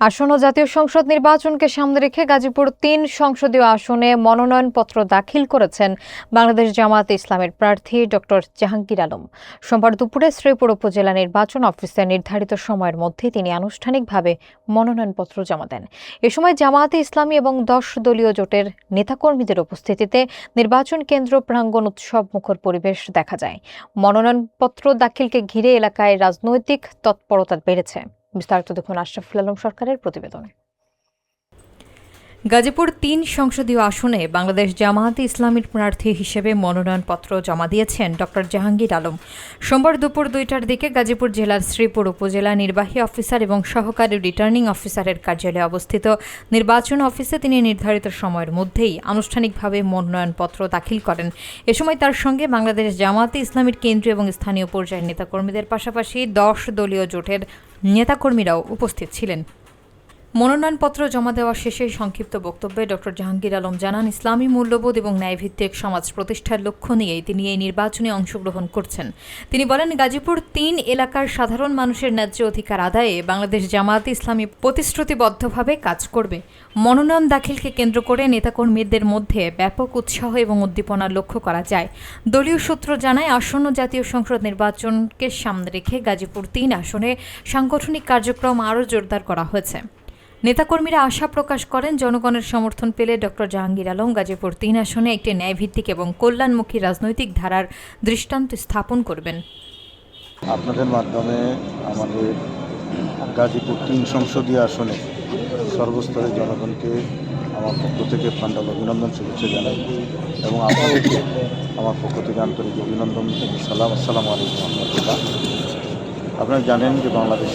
আসন্ন জাতীয় সংসদ নির্বাচনকে সামনে রেখে গাজীপুর ৩ সংসদীয় আসনে মনোনয়নপত্র দাখিল করেছেন বাংলাদেশ জামায়াতে ইসলামের প্রার্থী ডক্টর জাহাঙ্গীর আলম। সোমবার দুপুরে শ্রীপুর উপজেলা নির্বাচন অফিসে নির্ধারিত সময়ের মধ্যেই তিনি আনুষ্ঠানিকভাবে মনোনয়নপত্র জমা দেন। এ সময় জামায়াতে ইসলামী এবং ১০ দলীয় জোটের নেতাকর্মীদের উপস্থিতিতে নির্বাচন কেন্দ্র প্রাঙ্গণ উৎসব মুখর পরিবেশ দেখা যায়। মনোনয়নপত্র দাখিলকে ঘিরে এলাকায় রাজনৈতিক তৎপরতা বেড়েছে। বিস্তারিত দেখুন আশরাফুল আলম সরকারের প্রতিবেদনে। গাজীপুর ৩ সংসদীয় আসনে বাংলাদেশ জামায়াতে ইসলামীর প্রার্থী হিসেবে মনোনয়নপত্র জমা দিয়েছেন ডক্টর জাহাঙ্গীর আলম। সোমবার দুপুর ২টার দিকে গাজীপুর জেলার শ্রীপুর উপজেলা নির্বাহী অফিসার এবং সহকারী রিটার্নিং অফিসারের কার্যালয়ে অবস্থিত নির্বাচন অফিসে তিনি নির্ধারিত সময়ের মধ্যেই আনুষ্ঠানিকভাবে মনোনয়নপত্র দাখিল করেন। এ সময় তার সঙ্গে বাংলাদেশ জামায়াতে ইসলামীর কেন্দ্রীয় এবং স্থানীয় পর্যায়ের নেতাকর্মীদের পাশাপাশি ১০ দলীয় জোটের নেতাকর্মীরাও উপস্থিত ছিলেন। মনোনয়নপত্র জমা দেওয়া শেষে সংক্ষিপ্ত বক্তব্যে ডক্টর জাহাঙ্গীর আলম জানান, ইসলামী মূল্যবোধ এবং ন্যায়ভিত্তিক সমাজ প্রতিষ্ঠার লক্ষ্য নিয়েই তিনি এই নির্বাচনে অংশগ্রহণ করছেন। তিনি বলেন, গাজীপুর ৩ এলাকার সাধারণ মানুষের ন্যায্য অধিকার আদায়ে বাংলাদেশ জামায়াতে ইসলামী প্রতিশ্রুতিবদ্ধভাবে কাজ করবে। মনোনয়ন দাখিলকে কেন্দ্র করে নেতাকর্মীদের মধ্যে ব্যাপক উৎসাহ এবং উদ্দীপনা লক্ষ্য করা যায়। দলীয় সূত্র জানায়, আসন্ন জাতীয় সংসদ নির্বাচনকে সামনে রেখে গাজীপুর ৩ আসনে সাংগঠনিক কার্যক্রম আরও জোরদার করা হয়েছে। নেতাকর্মীরা আশা প্রকাশ করেন, জনগণের সমর্থন পেলে ডক্টর জাহাঙ্গীর আলম গাজীপুর ৩ আসনে একটি ন্যায়ভিত্তিক এবং কল্যাণমুখী রাজনৈতিক ধারার দৃষ্টান্ত স্থাপন করবেন। আপনাদের মাধ্যমে আমাদের গাজীপুর ৩ সংসদীয় আসনে সর্বস্তরের জনগণকে আমার পক্ষ থেকে প্রাঞ্জল অভিনন্দন শুভেচ্ছা জানাই এবং আপনাদেরকে আমার পক্ষ থেকে আন্তরিক অভিনন্দন সালাম। আসসালামু আলাইকুম রহমতুল্লাহ। আপনারা জানেন যে বাংলাদেশ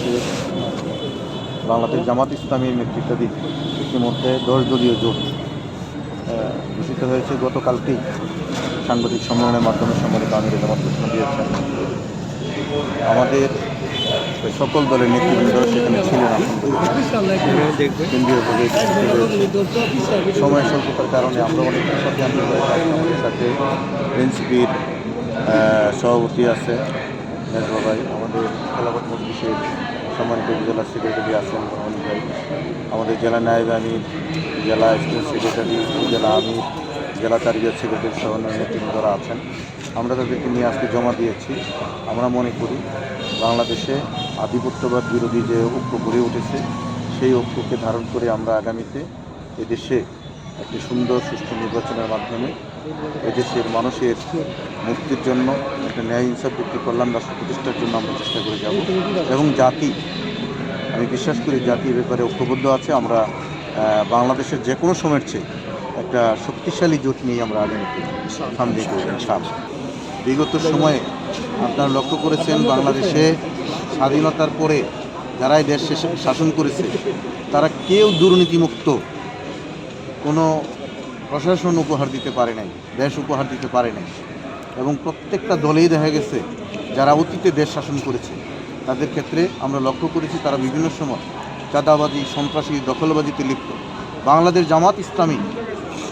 জামাত ইসলামীর নেতৃত্বাধীন ইতিমধ্যে ১০ দলীয় জোট ঘোষিত হয়েছে। গতকালকেই সাংবাদিক সম্মেলনের মাধ্যমে সম্মানিত আমির জামাত ঘোষণা দিয়েছেন। আমাদের সকল দলের নেতৃবৃন্দ সেখানে ছিলেন। কেন্দ্রীয় সময় স্বল্পতার কারণে আমরা অনেকের সাথে আমাদের সাথে এনসিপির সভাপতি আছে মেজবাবাই, আমাদের খেলাফত মজলিসের সম্মানিত উপজেলা সেক্রেটারি আছেন রহমান ভাই, আমাদের জেলা নায়েব আমির, জেলা স্টেট সেক্রেটারি, জেলা আমির, জেলা টার্গেট সেক্রেটারি সহ নেতৃবৃন্দরা আছেন। আমরা তাদেরকে নিয়ে আজকে জমা দিয়েছি। আমরা মনে করি বাংলাদেশে আধিপত্যবাদ বিরোধী যে ঐক্য গড়ে উঠেছে, সেই ঐক্যকে ধারণ করে আমরা আগামীতে এদেশে একটি সুন্দর সুষ্ঠু নির্বাচনের মাধ্যমে এদেশের মানুষের মুক্তির জন্য একটা ন্যায় ইনসাফ ভিত্তিক কল্যাণ রাষ্ট্র প্রতিষ্ঠার জন্য আমরা চেষ্টা করে যাব এবং আমি বিশ্বাস করি জাতি এ ব্যাপারে ঐক্যবদ্ধ আছে। আমরা বাংলাদেশের যে কোনো সময়ের চেয়ে একটা শক্তিশালী জোট নিয়ে আমরা আগামীতে সামনে করব। বিগত সময়ে আপনারা লক্ষ্য করেছেন, বাংলাদেশে স্বাধীনতার পরে যারাই দেশ শাসন করেছে তারা কেউ দুর্নীতিমুক্ত কোনো প্রশাসন উপহার দিতে পারে নাই, দেশ উপহার দিতে পারে নাই এবং প্রত্যেকটা দলেই দেখা গেছে যারা অতীতে দেশ শাসন করেছে তাদের ক্ষেত্রে আমরা লক্ষ্য করেছি তারা বিভিন্ন সময় চাঁদাবাজি, সন্ত্রাসী, দখলবাজিতে লিপ্ত। বাংলাদেশ জামাত ইসলামী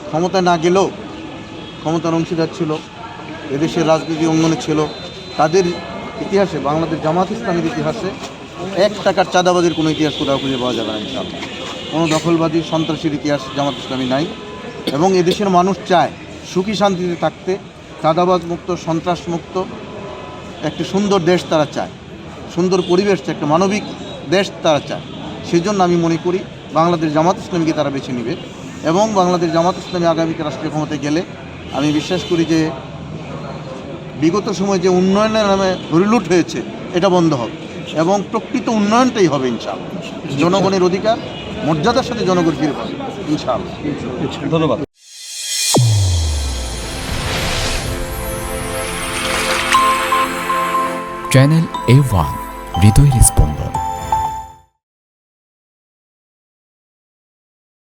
ক্ষমতায় না গেলেও ক্ষমতার অংশীদার ছিল, এদেশের রাজনীতি অঙ্গনে ছিল। তাদের ইতিহাসে, বাংলাদেশ জামাত ইসলামের ইতিহাসে ১ টাকার চাঁদাবাজির কোনো ইতিহাস কোথাও খুঁজে পাওয়া যাবে না ইনশাআল্লাহ। কোনো দখলবাজি, সন্ত্রাসীর ইতিহাস জামাত ইসলামী নাই এবং এদেশের মানুষ চায় সুখী শান্তিতে থাকতে, চাঁদাবাজ মুক্ত, সন্ত্রাস মুক্ত একটি সুন্দর দেশ তারা চায়, সুন্দর পরিবেশ চায়, একটা মানবিক দেশ তারা চায়। সেই জন্য আমি মনে করি বাংলাদেশ জামাত ইসলামীকে তারা বেছে নেবে এবং বাংলাদেশ জামাত ইসলামী আগামীতে রাষ্ট্রীয় ক্ষমতায় গেলে আমি বিশ্বাস করি যে বিগত সময়ে যে উন্নয়নের নামে হরিলুট হয়েছে এটা বন্ধ হবে এবং প্রকৃত উন্নয়নটাই হবে ইনশাআল্লাহ। জনগণের অধিকার মর্যাদার সাথে জনগণ ফিরে পাবে ইনশাআল্লাহ। ধন্যবাদ। চ্যানেল A1 হৃদয়ের স্পন্দন।